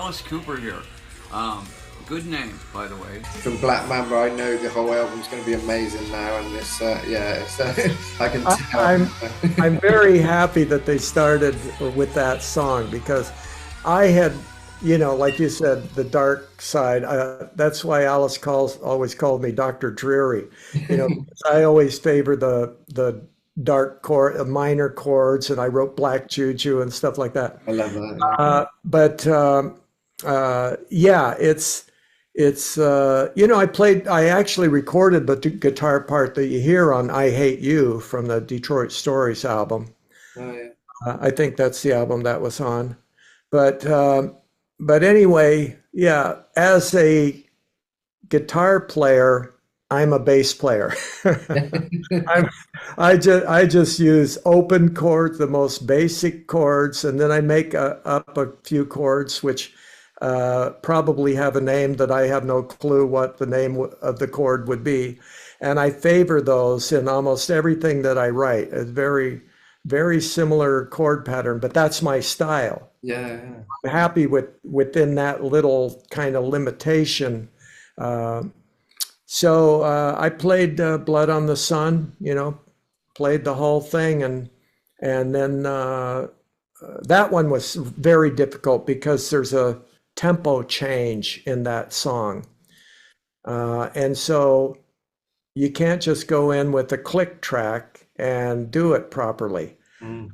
Alice Cooper here. Um, Good name, by the way. From Black Mamba, I know the whole album's going to be amazing now, and I can I, tell. I'm very happy that they started with that song because I had, like you said, the dark side. That's why Alice always called me Dr. Dreary. Because I always favor the dark chord, minor chords, and I wrote Black Juju and stuff like that. I love that. But yeah, I actually recorded the guitar part that you hear on I Hate You from the Detroit Stories album. Oh, yeah. I think that's the album that was on. But anyway, yeah, as a guitar player, I'm a bass player. I'm, I just use open chords, the most basic chords, and then I make up a few chords which probably have a name that I have no clue what the name of the chord would be. And I favor those in almost everything that I write. A very, very similar chord pattern, but that's my style. Yeah, yeah. I'm happy within that little kind of limitation. Uh, so I played Blood on the Sun, played the whole thing, and then that one was very difficult because there's a tempo change in that song. And so you can't just go in with a click track and do it properly. Mm.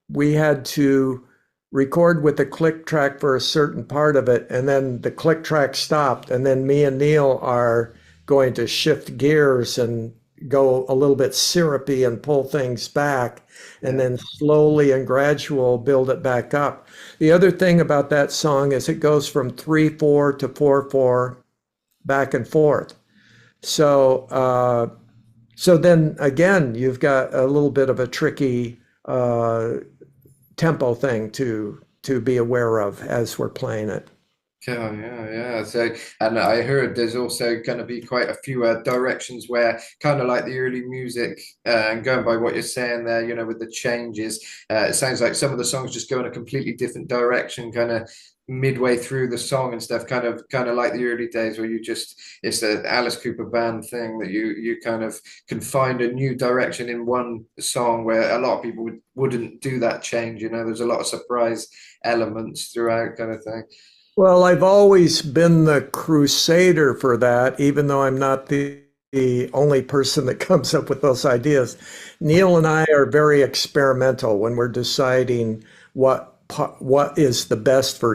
We had to record with the click track for a certain part of it, and then the click track stopped, and then me and Neil are going to shift gears and go a little bit syrupy and pull things back, and then slowly and gradual build it back up. The other thing about that song is it goes from 3/4 to 4/4 back and forth. So then again, you've got a little bit of a tricky tempo thing to be aware of as we're playing it. Yeah, yeah, yeah. So, and I heard there's also going to be quite a few directions where, kind of like the early music, and going by what you're saying there, with the changes, it sounds like some of the songs just go in a completely different direction, kind of midway through the song and stuff, kind of like the early days where it's the Alice Cooper band thing that you kind of can find a new direction in one song where a lot of people wouldn't do that change. There's a lot of surprise elements throughout, kind of thing. Well, I've always been the crusader for that, even though I'm not the only person that comes up with those ideas. Neil and I are very experimental when we're deciding what is the best for